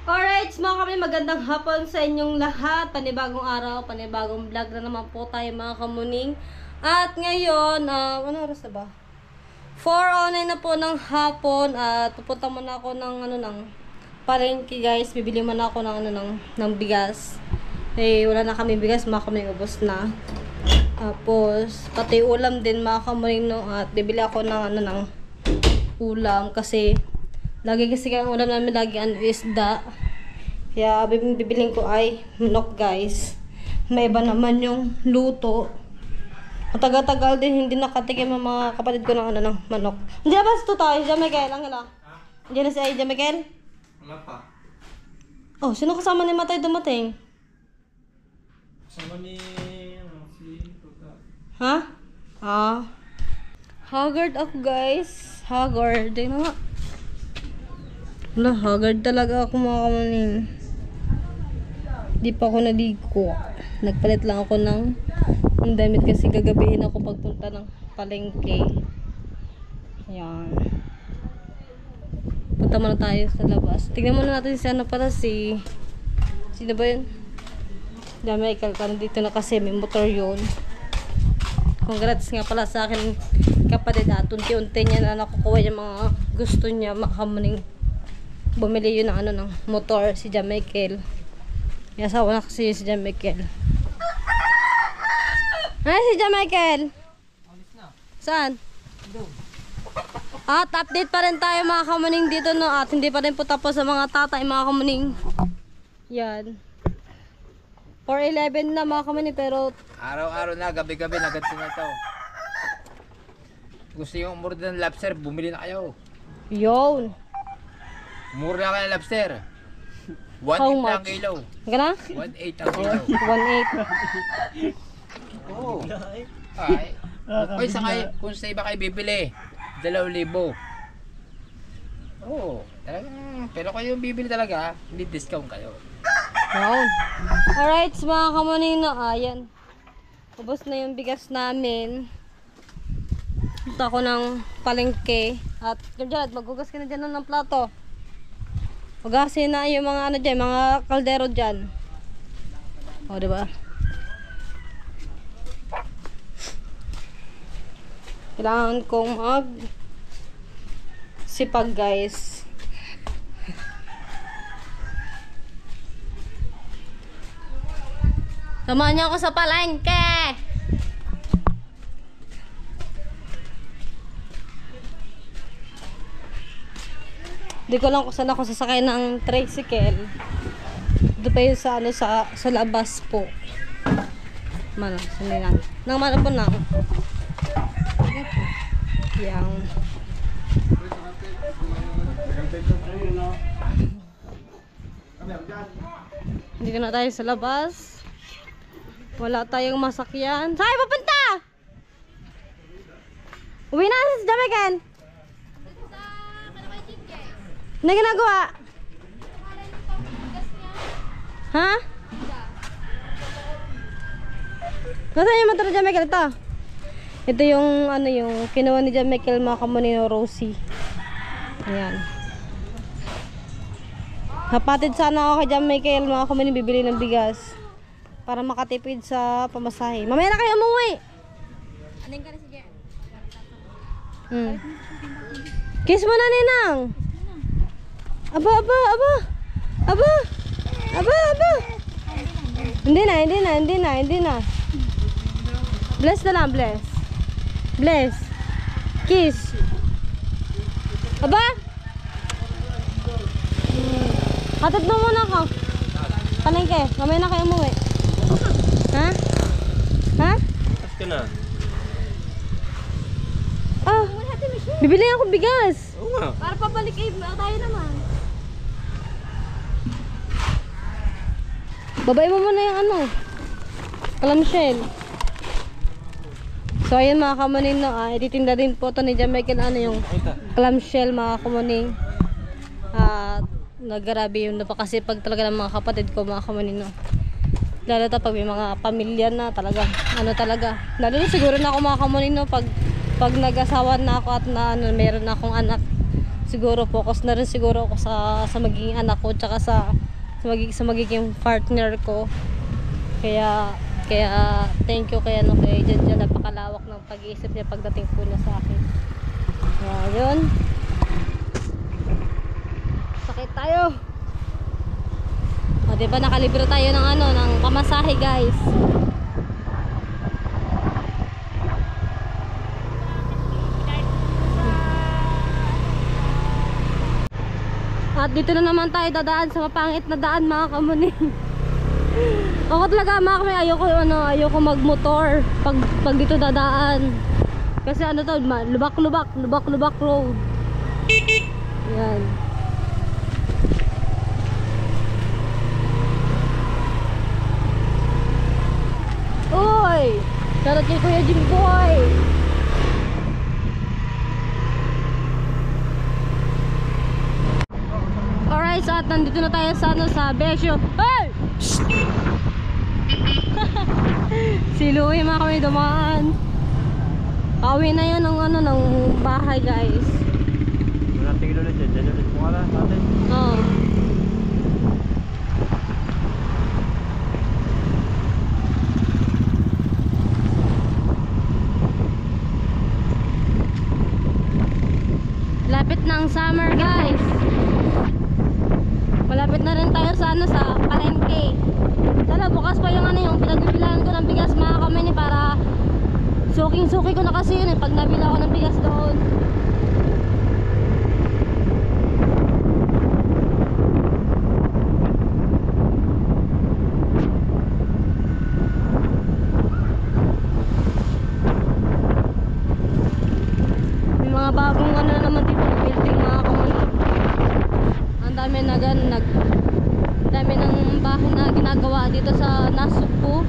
Alright, mga kami, magandang hapon sa inyong lahat. Panibagong araw, panibagong vlog na naman po tayo mga kamuning. At ngayon, ano oras na ba? 4:09 na po ng hapon at pupunta muna ako ng palengke guys. Bibili muna ako ng bigas. Eh, wala na kami bigas, mga kami, ubos na. Tapos, pati ulam din mga kamuning, no? At bibili ako ng ulam kasi lagi kasi ang ulam namin lagi isda. Kaya bibiling ko ay manok guys. May iba naman yung luto. Matagal-tagal din hindi nakatikim ang mga kapatid ko ng manok. Hindi na ba ito tayo? Diyan Miguel, ang ila. Hindi na si Diyan Miguel? Wala pa. Oh, sino kasama ni Matay dumating? Kasama ni si Tuta. Ha? Haggard ako guys. Haggard. Tingnan nga. Wala, haggard talaga ako mga kamaning. Di pa ako naligo. Nagpalit lang ako ng damit kasi gagabihin ako pagpunta ng palengke. Ayan. Punta muna tayo sa labas. Tignan muna natin si sino ba yun? Michael, dito na kasi may motor yun. Congrats nga pala sa akin kapatid at unti-unti niya na nakukuha yung mga gusto niya makamuning. Bumili yun ng motor si Michael. May asawa na kasi si Michael. Ay, si Michael. Saan? At update pa rin tayo mga kamuning dito, no? At hindi pa rin po tapos sa mga tatay mga kamuning. Yan. 4:11 na mga kamuning pero Araw-araw na, gabi-gabi na ganito na to. Gusto yung umorder ng lobster, bumili na kayo. yun. Mura na kayo ng lobster. How 1.8 lang much? kilo. Gana? 1.8 ang kilo. 1.8. Oo. Ay. Kung sa iba kayo bibili, 2,000. Oo. Talagang, pero kayo bibili talaga, hindi discount kayo. Yun. Alright, mga kamuning, no? Ayan. Ubos na yung bigas namin. Punta ako ng palengke. At, Gerald, maghugas ka na dyan ng plato. Hugasin na yung mga dyan, mga kaldero dyan. O, diba? Kailangan kong sipag, guys. Samahan niyo ako sa palengke! Hindi ko lang kung saan ako sasakay ng tricycle. Doon pa yun sa labas po. Mano, sandi lang. Nang mana po na. Yang. Dito na tayo sa labas. Wala tayong masakyan. Saan papunta? Uwi na si Jamaican. Ano ginagawa? Ha? Nasaan yung motor ni Michael? Ito yung yung kinuha ni Michael mga kamunino Rosie. Ayan. Napatid sana ako kay Michael mga kamunino bibili ng bigas para makatipid sa pamasahe. Mamaya na kayo umuwi. Aling ka na si Jen. Kiss mo na, Ninang. Aba. Hindi na. Bless na lang, bless. Bless. Kiss. Aba? Hatid mo muna ako. Palengke, mamaya na kayo umuwi. Ha? Bukas ka na. Bibili ako bigas. Oo nga. Para pabalik tayo naman. Babay mo muna yung clamshell. So ayun mga kamuning, no, ititinda din po to ni Michael yung clamshell mga kamuning. Nagarabi yung napakasipag talaga ng mga kapatid ko mga kamuning, no. Lalo na pag may mga pamilya na talaga, talaga. Lalo na siguro na ako mga kamuning, no, pag nag-asawa na ako at meron na akong anak. siguro focus na rin siguro ako sa magiging anak ko, tsaka sa magiging partner ko. Kaya thank you kay Janjan, napakalawak ng pag-iisip niya pagdating po niya sa akin. Ayun. Sakit tayo. O, diba nakalibre tayo ng pamasahe, guys. At dito na naman tayo dadaan sa mapangit na daan, mga kamuning. Ako talaga, mga kamuning, ayoko magmotor pag dito dadaan. Kasi lubak-lubak road. Yan. Uy! Shoutout kay Kuya Jimboy! Alright, so at nandito na tayo sa Besyo. Hey! Si Louie, mga kami dumaan. Pauwi na yun ng bahay, guys. Wala tingin ulit dyan. Dyan ulit mo ka na natin. Oo. Lapit na ang summer, guys. Malapit na rin tayo sa palengke. Sana bukas pa yung pinagbibilangan ko ng bigas, mga kamini, para suking-suki ko na kasi yun pag nabila ko ng bigas doon. May mga bagong na naman dito na building, mga kamini. Ang dami ng bahay na ginagawa dito sa Nasugbu.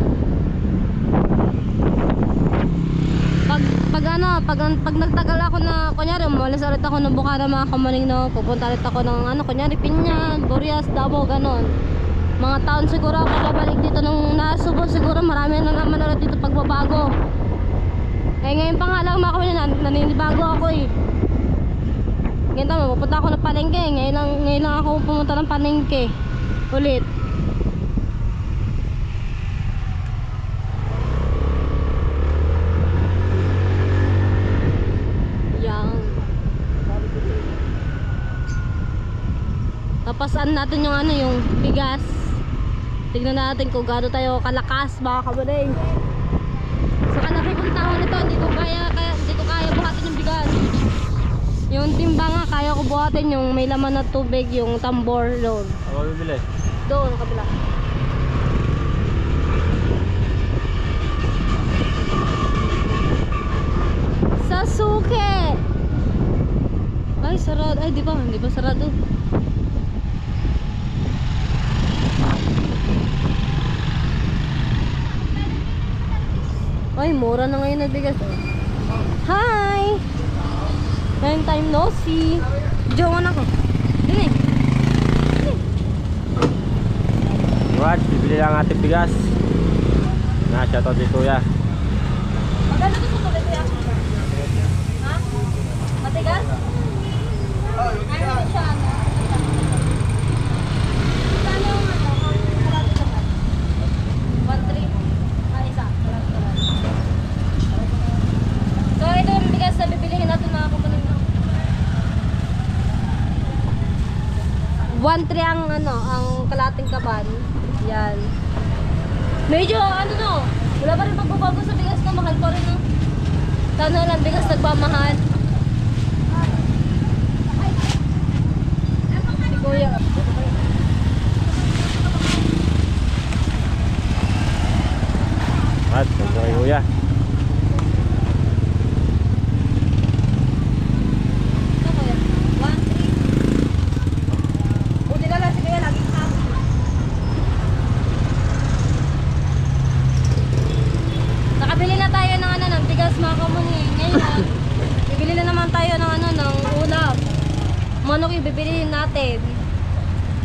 Pag nagtagal ako na, kunyari umalis ulit ako ng Bukana, mga kamaning, no, pupunta ulit ako ng kunyari Pinyan, Burias, Davao, ganon. Mga taon siguro ako babalik dito ng Nasugbu, siguro marami na naman ulit dito pagbabago. Ngayon pa nga lang, mga kamaning, naninibago ako eh. Ngayon tama, pupunta ako ng palengke. Ngayon lang ako pumunta ng palengke ulit. Papasan natin yung bigas. Tignan natin kung gaano tayo kalakas, mga kabaling. Sa kalaki kong tao nito, hindi ko kaya buhatin yung bigas. Yung timba nga, kaya ko buhatin yung may laman na tubig, yung tambor doon. Ako bibili. Doon, kabila. Sa suke! Ay, sarado. Ay, di ba sarado? Ay, mura na ngayon na bigas. Hi! Long time no see. Diyan ako. Dini. Watch, bibili lang ating bigas. Shoutout kay Kuya. Magkano to sa tuloy, Kuya? Ha? Matigas? Ano siya? Magkano yung kalado naman? 1.3. Isa. So, ito yung bigas na bibilihin natin, mga kamunin. 1.3 ang kalating kaban. Yan. Medyo wala pa rin pagbabago sa bigas na mahal pa rin, no? Sana lang bigas nagpamahal. Si Kuya. At, thank you kay Kuya. Ito, Kuya. 1.3. Buti na lang si Kuya, laging happy. Nakabili na tayo ng bigas, mga kamuni. Ngayon, bibili na naman tayo ng ulam. Manok yung bibilihin natin.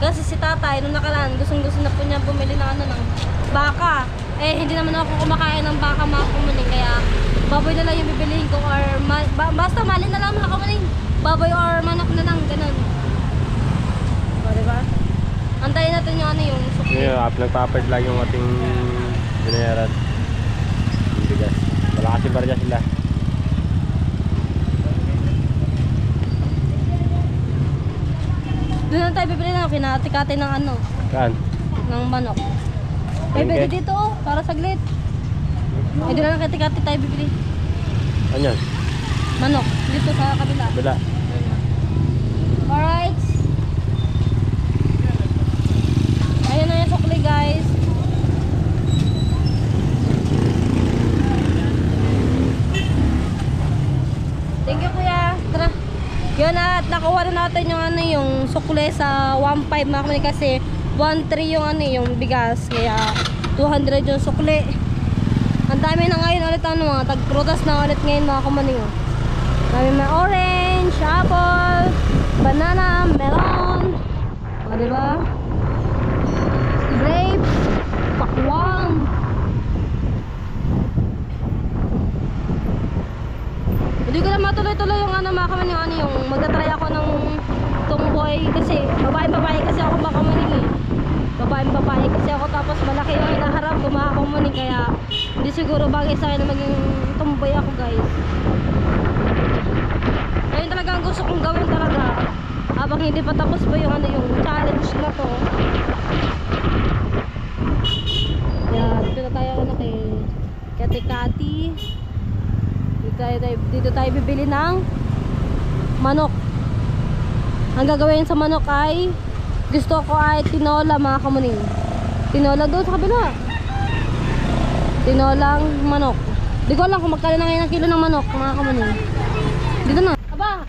Kasi si tatay, nung nakaraan, gustong-gusto na po niya bumili ng baka. Eh, hindi naman ako kumakain ng baka, mga kamuni. Kaya, baboy na lang yung bibilihin ko. Or, basta mali na lang, mga kamuni. baboy or manok na lang, ganun. O, diba? Antayin natin yung ano yung sukli. Yeah, nagpapalit lang yung ating binayaran. Yung bigas. Wala kasi barya sila. Doon na tayo bibili na, kinatikati ng ano, Saan? ng manok. Eh, Okay. pwede dito oh, para saglit. Eh, doon na lang kitikati tayo bibili. Ano yan? Manok, dito sa kabila. Bila. Alright. Ayun na yung sukli guys. Thank you kuya. Tara. Yun at nakuha na natin yung ano yung sukli sa 1.5 mga kamani kasi 1.3 yung ano yung bigas kaya 200 yung sukli. Ang dami na ngayon ulit ano mga tagprutas na ulit ngayon mga kamani. Dami may orange, apple, banana, melon. O diba? Grapes, pakwang. Hindi ko na matuloy-tuloy yung ano mga kamani, yung ano yung magtatry ako ng tumboy kasi babae kasi ako mga kamani eh. Babae kasi ako tapos malaki yung hinaharap ko mga kamani kaya hindi siguro bagay sa akin na maging tumboy ako guys. Ayun talaga ang gusto kong gawin talaga habang hindi pa tapos pa yung ano yung challenge na to. Yan, dito na tayo ano kay Kati. Dito tayo bibili ng manok. Ang gagawin sa manok ay gusto ko ay tinola mga kamuning. Tinola doon sa kabila. Tinolang manok. Di ko alam kung magkano na ngayon ang kilo ng manok mga kamuning. Dito na. Aba,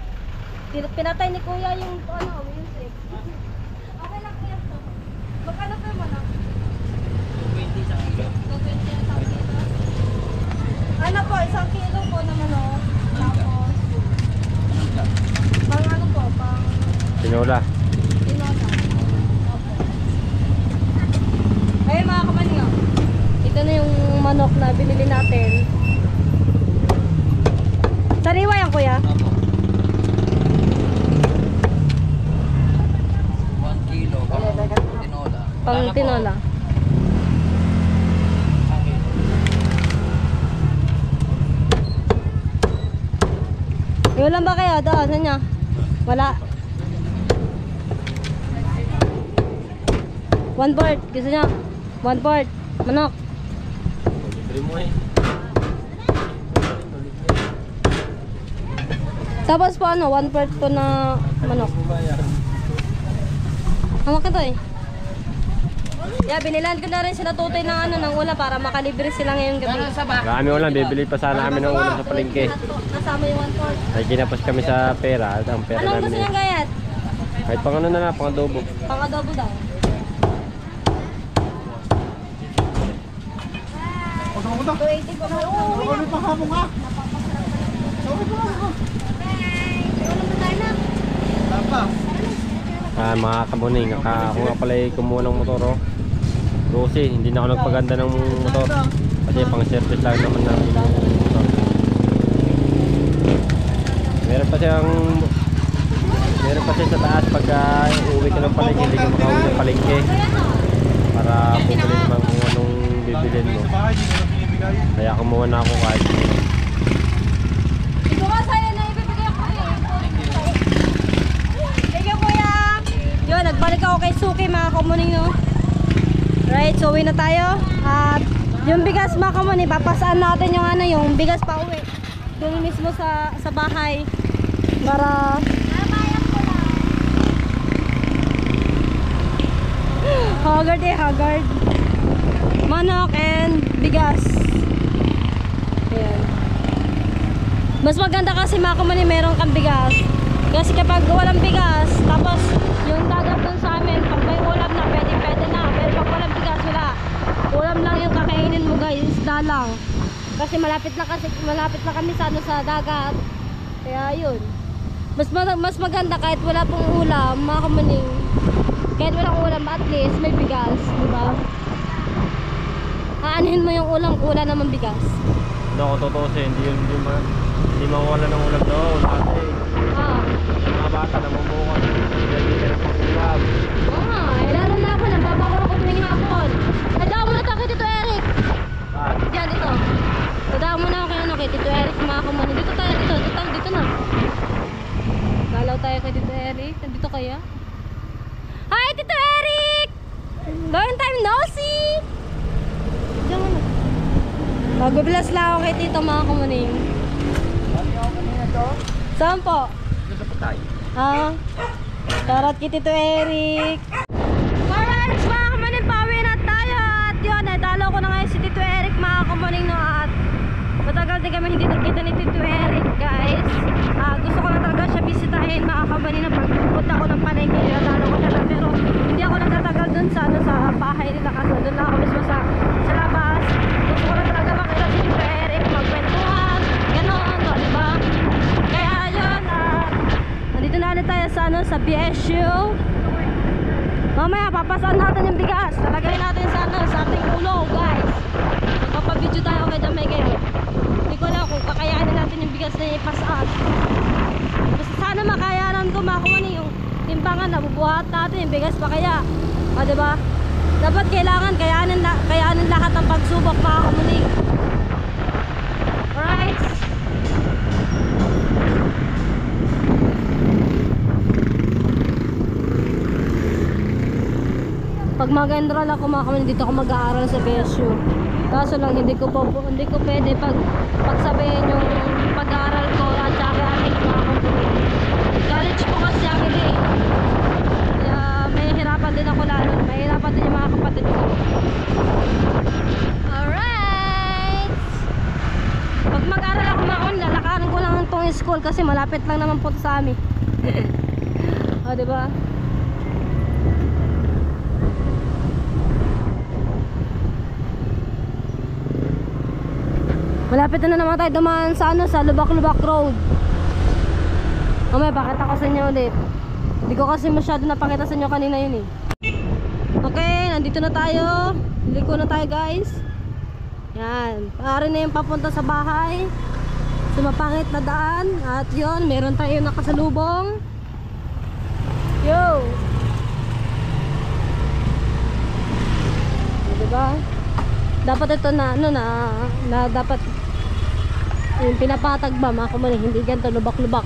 pinatay ni kuya yung ano, yung sip. Okay lang kuya to. Magkano pa yung manok? 220 isang kilo. 220 isang kilo. Ano po, isang kilo po na manok. Tapos, pang ano po, pang Tinola. tinola. Opo. Ayun mga kamani, oh. Ito na yung manok na binili natin. Sariwa yan kuya? Opo. 1 kilo pang tinola. Pang tinola. Yung lang ba kayo? Doon, saan nyo? Wala. 1/4. Gusto nyo? 1/4. Manok. Tapos po ano, 1/4 po na manok. Hamak ito eh. Yeah, binilan ko na rin sila tutoy ng ano, ng ulam para makalibre sila ngayong gabi. Marami ulam, bibili pa sana kami ng ulam sa palengke. Kasama yung 1/4. Ay kinapos kami sa pera, at ang pera Anong gusto namin niyang gayat? kahit pang ano na lang, pang adobo. Pang adobo daw. Punta. 280 po. Ano pa hamon ka? Tapa. Mga kamuning, ako nga pala kumuha ng motor oh. Kasi hindi na ako nagpaganda ng motor kasi pang service lang naman ng motor. Meron pa siya sa taas pagka uuwi ka ng palengke, hindi ka makauwi ng palengke para bumili naman kung anong bibilin mo. Sa bahay, hindi ko na binibigay. Kaya kumuha na ako kahit Ito nga sa'yo na ibibigay ko eh. Thank you kuya. Yun, nagbalik ako kay Suki mga kamuning no. Right, so uwi na tayo. At yung bigas mga kamuning, papasaan natin yung ano, yung bigas pa uwi. Doon mismo sa bahay. Para Haggard eh, haggard. Manok and bigas. Ayan. Mas maganda kasi mga kamuning meron kang bigas. Kasi kapag walang bigas, tapos yung dagat dun sa amin, pag may ulam na, pwede na. Pero pag walang bigas, wala. Ulam lang yung kakainin mo guys, isda lang. Kasi malapit na kami sa ano, sa dagat. Kaya yun. Mas maganda kahit wala pong ulam, mga kamuning. Kahit walang ulam, at least may bigas, di ba? Aanhin mo yung ulam kung wala naman bigas. ako tutusin, hindi mawala ng ulam doon. Kasi Ah. mga bata namumukan. Hindi ka nagpapulab. Oo nga, eh, lalo na ako, nagpapakuro ko tuwing hapon. Nadaan mo na tayo kay Tito Eric. Saan? Diyan, dito. Nadaan mo na ako kay Tito Eric, mga kamuning. Dito tayo, dito na. Galaw tayo kay Tito Eric. Nandito kaya? Hi, Tito Eric! Long time no see! Diyan mo na. Mag-bless lang ako kay Tito, mga kamuning. Saan po? Doon sa patay. Tarot kay Tito Eric. Alright, mga kamuning, pauwi na tayo. At yun, dalo ko na ngayon si Tito Eric, mga kamuning, no. At matagal din kami hindi nakita ni Tito Eric, guys. Gusto ko na talaga siya bisitahin, mga kamuning, na pagpunta ko ng palengke. Dalo ko siya na, pero hindi ako nagtatagal dun sa bahay nila kasi doon lang ako mismo sa labas. Gusto ko na talaga makita si Tito Eric, magkwentuhan, gano'n, no, diba? Kaya yun, nandito na ulit tayo sa BSU. Mamaya papasaan natin yung bigas. Talagay natin sa ating ulo, guys. Magpapabidyo tayo kay Jamaica. Hindi ko alam kung kakayanin natin yung bigas na ipasaan. Basta sana makayanan ko, makuha na yung timbangan na bubuhat natin yung bigas pa kaya. Diba? Dapat kailangan kayanin lahat ng pagsubok, mga kamuning. Alright. Pag mag-enroll ako, mga kamuning, dito ako mag-aaral sa BSU. Kaso lang hindi ko pwede pagsabihin yung pag-aaral ko at saka aking mga kamuning. College po kasi ang hindi. Kaya may hirapan din ako lalo. May hirapan din yung mga kapatid ko. Alright! Pag mag-aaral ako, mga kamuning, lalakarin ko lang itong school kasi malapit lang naman po sa amin. O, diba? Malapit na naman tayo dumaan sa Lubak-Lubak Road. Mamaya pakita ko sa inyo ulit. Hindi ko kasi masyado napakita sa inyo kanina yun eh. Okay, nandito na tayo. Liliko na tayo, guys. Yan, paarin na yung papunta sa bahay. Sa mapangit na daan. At yun, meron tayo nakasalubong. Yo! Diba? Dapat ito na dapat yung pinapatag ba, mga kamuning, hindi ganito lubak-lubak.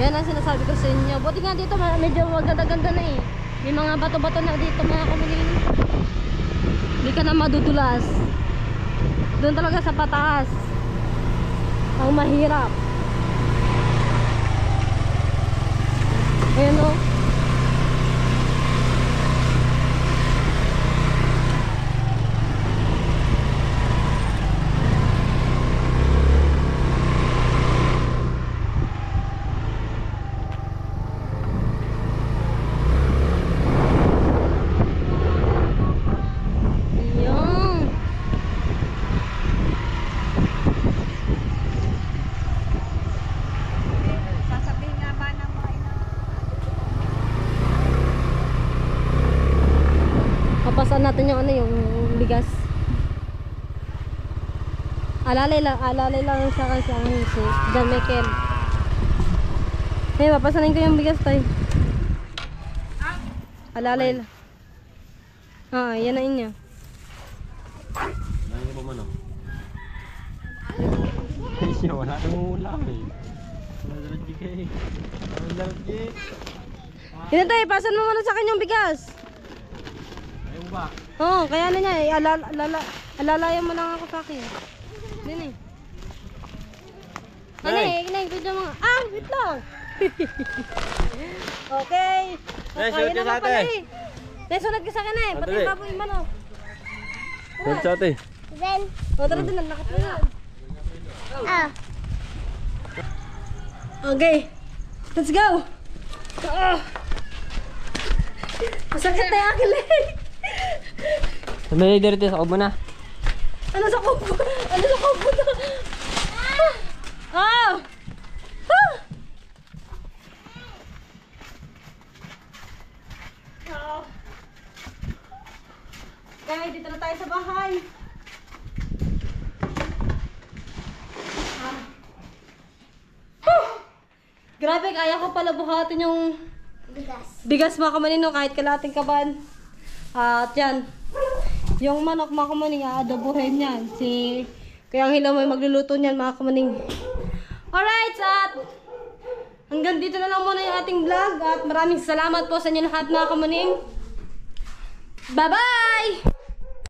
Yan ang sinasabi ko sa inyo. Buti nga dito medyo maganda-ganda na eh. May mga bato-bato na dito, mga kamuning. Hindi ka na madudulas. Doon talaga sa pataas ang mahirap. Ayan o. Papasan natin yung yung bigas. Alalay lang sa kasi si Dan Michael. Hey, papasanin ko yung bigas tayo. Alalay lang. Yan na inyo. Nangin mo man o. Siya, wala nang ulam eh. Yun tayo, pasan mo muna sa kanyang bigas. Ayun ba? Oo, kaya na niya eh. Alalayan mo lang ako sa akin. Din eh. Ano eh, video mga... wait lang. Okay. Kaya naman pala eh. Sunod ka sa akin eh. Pati yung baboy man oh. Sunod sa ate. Tara din, ang lakas mo yan. Okay. Let's go. Masakit na yung aking leg. May dito sa kubo na. Ano sa kubo? Ano sa kubo na? Okay, dito na tayo sa bahay. Grabe, kaya ko pala buhatin yung bigas mga kamanino kahit kalating kaban. At yan, yung manok mga kamaning, aadobohin yan. Si Kaya ang hilaw may magluluto niyan mga kamaning. Alright, at hanggang dito na lang muna yung ating vlog. At maraming salamat po sa inyo lahat mga kamaning. Bye-bye!